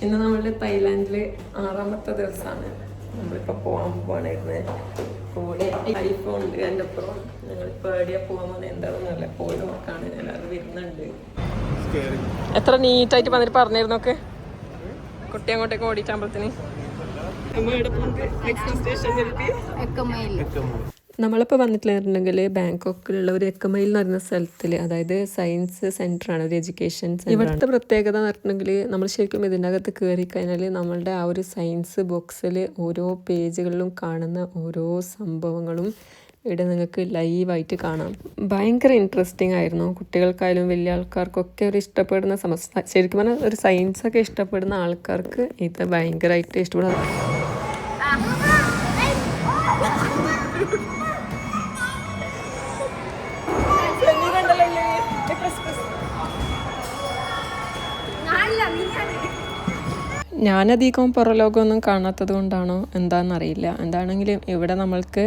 ഇന്ന് നമ്മൾ തായ്ലാൻഡിൽ 6ാമത്തെ ദിവസമാണ്. നമ്മളിപ്പോൾ പോകാൻ പോവാനായിരുന്നേ. കൂടെ ഐഫോൺ ഉണ്ട് എൻ്റെ അപ്പുറം. ഞങ്ങളിപ്പോൾ എവിടെയാണ് പോകാൻ പോകുന്നത് എന്താണെന്നല്ല, പോയി നോക്കാണ്. എല്ലാവരും വരുന്നുണ്ട്. എത്ര നീറ്റായിട്ട് വന്നിട്ട് പറഞ്ഞിരുന്നൊക്കെ കുട്ടി അങ്ങോട്ടേക്ക് ഓടിച്ചാകുമ്പോഴത്തേന് നമ്മളിപ്പോൾ വന്നിട്ടുണ്ടെങ്കിൽ ബാങ്കോക്കിലുള്ള ഒരു എക്കമൈൽ എന്ന് പറയുന്ന സ്ഥലത്തിൽ, അതായത് സയൻസ് സെൻ്ററാണ്, ഒരു എഡ്യൂക്കേഷൻ സെൻ്റർ. ഇവിടുത്തെ പ്രത്യേകത എന്ന് പറഞ്ഞിട്ടുണ്ടെങ്കിൽ നമ്മൾ ശരിക്കും ഇതിൻ്റെ അകത്ത് കയറി കഴിഞ്ഞാൽ നമ്മളുടെ ആ ഒരു സയൻസ് ബോക്സിൽ ഓരോ പേജുകളിലും കാണുന്ന ഓരോ സംഭവങ്ങളും ഇവിടെ നിങ്ങൾക്ക് ലൈവായിട്ട് കാണാം. ഭയങ്കര ഇൻട്രസ്റ്റിംഗ് ആയിരുന്നു. കുട്ടികൾക്കായാലും വലിയ ആൾക്കാർക്കൊക്കെ ഒരു ഇഷ്ടപ്പെടുന്ന ശരിക്കും പറഞ്ഞാൽ ഒരു സയൻസൊക്കെ ഇഷ്ടപ്പെടുന്ന ആൾക്കാർക്ക് ഇത് ഭയങ്കരമായിട്ട് ഇഷ്ടപ്പെടും. ഞാനധികം പുറലോകമൊന്നും കാണാത്തത് കൊണ്ടാണോ എന്താണെന്നറിയില്ല. എന്താണെങ്കിലും ഇവിടെ നമ്മൾക്ക്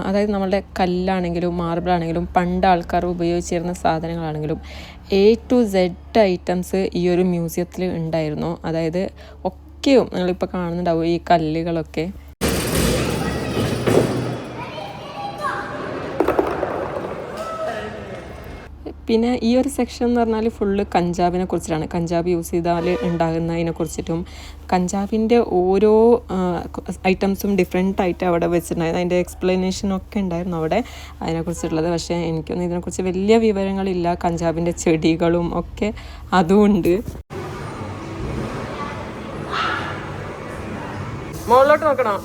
അതായത് നമ്മളുടെ കല്ലാണെങ്കിലും മാർബിളാണെങ്കിലും പണ്ട് ആൾക്കാർ ഉപയോഗിച്ചിരുന്ന സാധനങ്ങളാണെങ്കിലും A to Z ഐറ്റംസ് ഈ ഒരു മ്യൂസിയത്തിൽ ഉണ്ടായിരുന്നു. അതായത് ഒക്കെയും നിങ്ങളിപ്പോൾ കാണുന്നുണ്ടാവും ഈ കല്ലുകളൊക്കെ. പിന്നെ ഈ ഒരു സെക്ഷൻ എന്ന് പറഞ്ഞാൽ ഫുള്ള് കഞ്ചാവിനെ കുറിച്ചിട്ടാണ്. കഞ്ചാവ് യൂസ് ചെയ്താൽ ഉണ്ടാകുന്നതിനെ കുറിച്ചിട്ടും കഞ്ചാവിൻ്റെ ഓരോ ഐറ്റംസും ഡിഫറെൻ്റ് ആയിട്ട് അവിടെ വെച്ചിട്ടുണ്ടായിരുന്നു. അതിൻ്റെ എക്സ്പ്ലനേഷനൊക്കെ ഉണ്ടായിരുന്നു അവിടെ അതിനെക്കുറിച്ചിട്ടുള്ളത്. പക്ഷേ എനിക്കൊന്നും ഇതിനെക്കുറിച്ച് വലിയ വിവരങ്ങളില്ല. കഞ്ചാവിൻ്റെ ചെടികളും ഒക്കെ അതുമുണ്ട്. മുകളിലോട്ട് നോക്കണോ?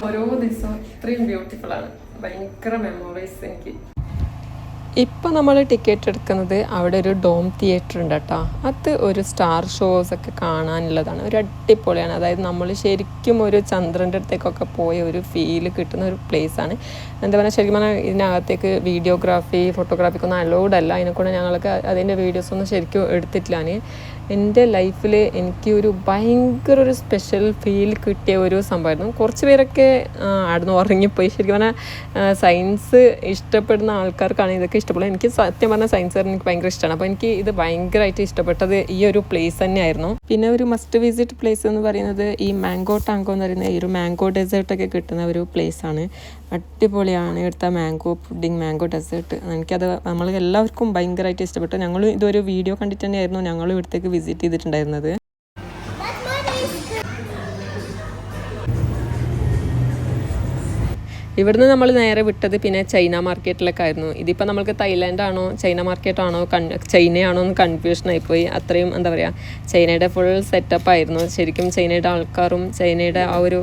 ഓരോ ദിവസവും ഇത്രയും ബ്യൂട്ടിഫുള്ളാണ്. ഭയങ്കര മെമ്മറീസ് എനിക്ക്. ഇപ്പോൾ നമ്മൾ ടിക്കറ്റ് എടുക്കുന്നത് അവിടെ ഒരു ഡോം തിയേറ്റർ ഉണ്ട് കേട്ടോ. അത് ഒരു സ്റ്റാർ ഷോസ് ഒക്കെ കാണാനുള്ളതാണ്. ഒരു അടിപൊളിയാണ്. അതായത് നമ്മൾ ശരിക്കും ഒരു ചന്ദ്രൻ്റെ അടുത്തേക്കൊക്കെ പോയ ഒരു ഫീല് കിട്ടുന്ന ഒരു പ്ലേസാണ്. എന്താ പറയുക, ശരിക്കും പറഞ്ഞാൽ ഇതിനകത്തേക്ക് വീഡിയോഗ്രാഫി ഫോട്ടോഗ്രാഫിക്കൊന്നും അലൗഡ് അല്ല. അതിനെക്കൂടെ ഞങ്ങൾക്ക് അതിൻ്റെ വീഡിയോസൊന്നും ശരിക്കും എടുത്തിട്ടില്ല. എൻ്റെ ലൈഫിൽ എനിക്ക് ഒരു ഭയങ്കര ഒരു സ്പെഷ്യൽ ഫീൽ കിട്ടിയ ഒരു സംഭവമായിരുന്നു. കുറച്ച് പേരൊക്കെ ആടുന്ന് ഉറങ്ങിപ്പോയി. ശരിക്കും പറഞ്ഞാൽ സയൻസ് ഇഷ്ടപ്പെടുന്ന ആൾക്കാർക്കാണ് ഇതൊക്കെ ഇഷ്ടപ്പെടുന്നത്. എനിക്ക് സത്യം പറഞ്ഞാൽ സയൻസ് എനിക്ക് ഭയങ്കര ഇഷ്ടമാണ്. അപ്പോൾ എനിക്ക് ഇത് ഭയങ്കരമായിട്ട് ഇഷ്ടപ്പെട്ടത് ഈ ഒരു പ്ലേസ് തന്നെയായിരുന്നു. പിന്നെ ഒരു മസ്റ്റ് വിസിറ്റ് പ്ലേസ് എന്ന് പറയുന്നത് ഈ മാംഗോ ടാങ്കോ എന്ന് പറയുന്ന ഈ ഒരു മാംഗോ ഡെസേർട്ടൊക്കെ കിട്ടുന്ന ഒരു പ്ലേസാണ്. അടിപൊളിയാണ് ഇവിടുത്തെ മാംഗോ പുഡിങ്, മാംഗോ ഡെസേർട്ട്. എനിക്കത് നമ്മൾ എല്ലാവർക്കും ഭയങ്കരമായിട്ട് ഇഷ്ടപ്പെട്ടു. ഞങ്ങൾ ഇതൊരു വീഡിയോ കണ്ടിട്ട് തന്നെയായിരുന്നു ഞങ്ങൾ ഇവിടത്തേക്ക് വിസിറ്റ് ചെയ്തിട്ടുണ്ടായിരുന്നത്. ഇവിടുന്ന് നമ്മൾ നേരെ വിട്ടത് പിന്നെ ചൈന മാർക്കറ്റിലൊക്കെ ആയിരുന്നു. ഇതിപ്പോൾ നമ്മൾക്ക് തായ്ലാൻഡാണോ ചൈന മാർക്കറ്റാണോ ചൈനയാണോ എന്ന് കൺഫ്യൂഷനായിപ്പോയി. അത്രയും എന്താ പറയുക, ചൈനയുടെ ഫുൾ സെറ്റപ്പായിരുന്നു. ശരിക്കും ചൈനയുടെ ആൾക്കാരും ചൈനയുടെ ആ ഒരു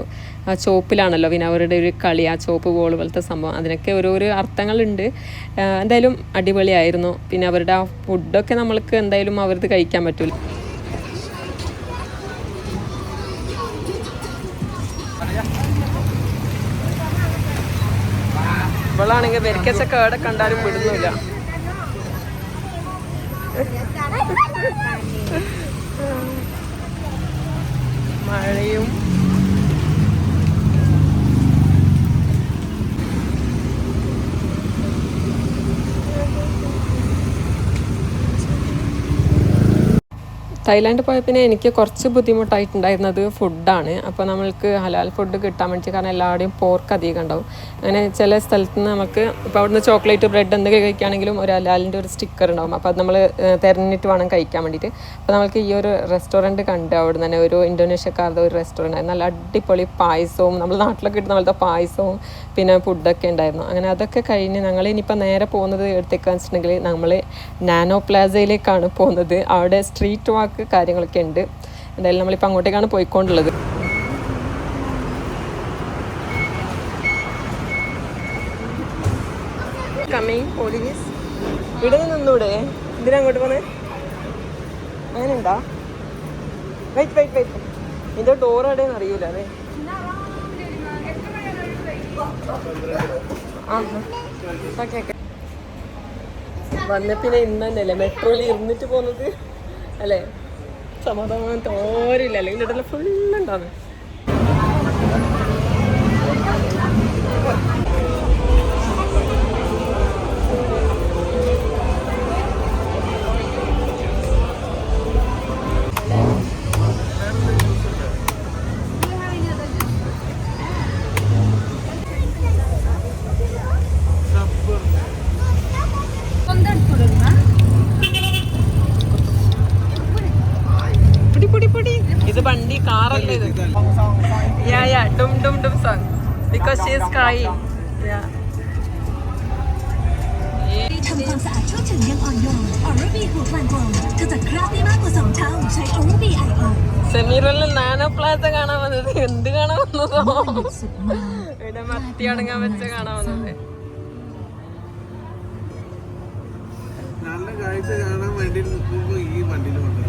ചോപ്പിലാണല്ലോ പിന്നെ അവരുടെ ഒരു കളി, ആ ചോപ്പ് ബോൾ പോലത്തെ സംഭവം, അതിനൊക്കെ ഓരോരോ അർത്ഥങ്ങളുണ്ട്. എന്തായാലും അടിപൊളിയായിരുന്നു. പിന്നെ അവരുടെ ആ ഫുഡൊക്കെ നമ്മൾക്ക് എന്തായാലും അവർക്ക് കഴിക്കാൻ പറ്റില്ല. ഇവളാണെങ്കിൽ വെരിക്കച്ചൊക്കെ എവിടെ കണ്ടാലും വിടുന്നില്ല. മഴയും തായ്ലാൻഡ് പോയ പിന്നെ എനിക്ക് കുറച്ച് ബുദ്ധിമുട്ടായിട്ടുണ്ടായിരുന്നത് ഫുഡാണ്. അപ്പോൾ നമ്മൾക്ക് ഹലാൽ ഫുഡ് കിട്ടാൻ വേണ്ടി, കാരണം എല്ലാവരുടെയും പോർക്ക് അധികം ഉണ്ടാവും. അങ്ങനെ ചില സ്ഥലത്ത് നിന്ന് നമുക്ക് ഇപ്പോൾ അവിടുന്ന് ചോക്ലേറ്റ് ബ്രെഡ് എന്തൊക്കെ കഴിക്കുകയാണെങ്കിലും ഒരു ഹലാലിൻ്റെ ഒരു സ്റ്റിക്കർ ഉണ്ടാവും. അപ്പോൾ അത് നമ്മൾ തിരഞ്ഞിട്ട് വേണം കഴിക്കാൻ വേണ്ടിയിട്ട്. അപ്പോൾ നമ്മൾക്ക് ഈ ഒരു റെസ്റ്റോറൻറ്റ് കണ്ട് അവിടെ തന്നെ ഒരു ഇന്തോനേഷ്യക്കാരുടെ ഒരു റെസ്റ്റോറൻറ്റ് ആയിരുന്നു. നല്ല അടിപൊളി പായസവും നമ്മൾ നാട്ടിലൊക്കെ കിട്ടുന്ന പോലത്തെ പായസവും പിന്നെ ഫുഡൊക്കെ ഉണ്ടായിരുന്നു. അങ്ങനെ അതൊക്കെ കഴിഞ്ഞ് ഞങ്ങൾ ഇനിയിപ്പോൾ നേരെ പോകുന്നത് എടുത്തേക്കാന്ന് വെച്ചിട്ടുണ്ടെങ്കിൽ നമ്മൾ നാനോ പ്ലാസയിലേക്കാണ് പോകുന്നത്. അവിടെ സ്ട്രീറ്റ് വാക്ക് കാര്യങ്ങളൊക്കെ ഉണ്ട്. എന്തായാലും നമ്മളിപ്പോൾ അങ്ങോട്ടേക്കാണ് പോയിക്കൊണ്ടുള്ളത്. കമ്മിങ് പോലീസ് ഇവിടെ നിന്നൂടെ? ഇതിന് അങ്ങോട്ട് പോന്നെ അങ്ങനെ ഉണ്ടാ? വെയിറ്റ് വെയിറ്റ് വെയിറ്റ്, ഇതിൻ്റെ ഡോർ എവിടെയെന്ന് അറിയൂല. അതെ ഓക്കെ ഓക്കെ. വന്ന പിന്നെ ഇന്ന് തന്നെയല്ലേ മെട്രോയിൽ ഇരുന്നിട്ട് പോകുന്നത് അല്ലേ? സമാധാനം തോരില്ല, അല്ലെങ്കിൽ ഇടയിൽ ഫുള്ളുണ്ടാവും. ഇത് വണ്ടി കാറല്ലേ ഇത്? Yeah, dum dum dum song because she is crying. Yeah. ทำความสะอาดทั่วถึงยังอ่อนโยนออโรบีหัวกลางกลมขจัดคราบได้มากกว่า2 เท่าใช้โอโรบีไอโอ സെമീറിൽ nano Plaza കാണാൻ വന്നത്. എന്ത് കാണാൻ വന്നതോ? ഇവിടെ മത്തി അടങ്ങാൻ വെച്ച കാണാൻ വന്നത്. നല്ല കാഴ്ച കാണാൻ വേണ്ടി ഈ വണ്ടിയിൽ വന്നത്.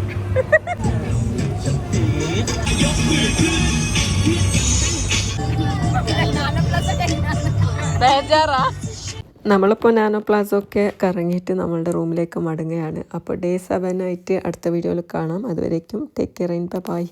ബേജാറാ. നമ്മളിപ്പോൾ നാനോ പ്ലാസ ഒക്കെ കറങ്ങിയിട്ട് നമ്മളുടെ റൂമിലേക്ക് മടങ്ങുകയാണ്. അപ്പോൾ ഡേ 7 ആയിട്ട് അടുത്ത വീഡിയോയിൽ കാണാം. അതുവരേക്കും ടേക്ക് കെയർ ആൻഡ് ബൈ.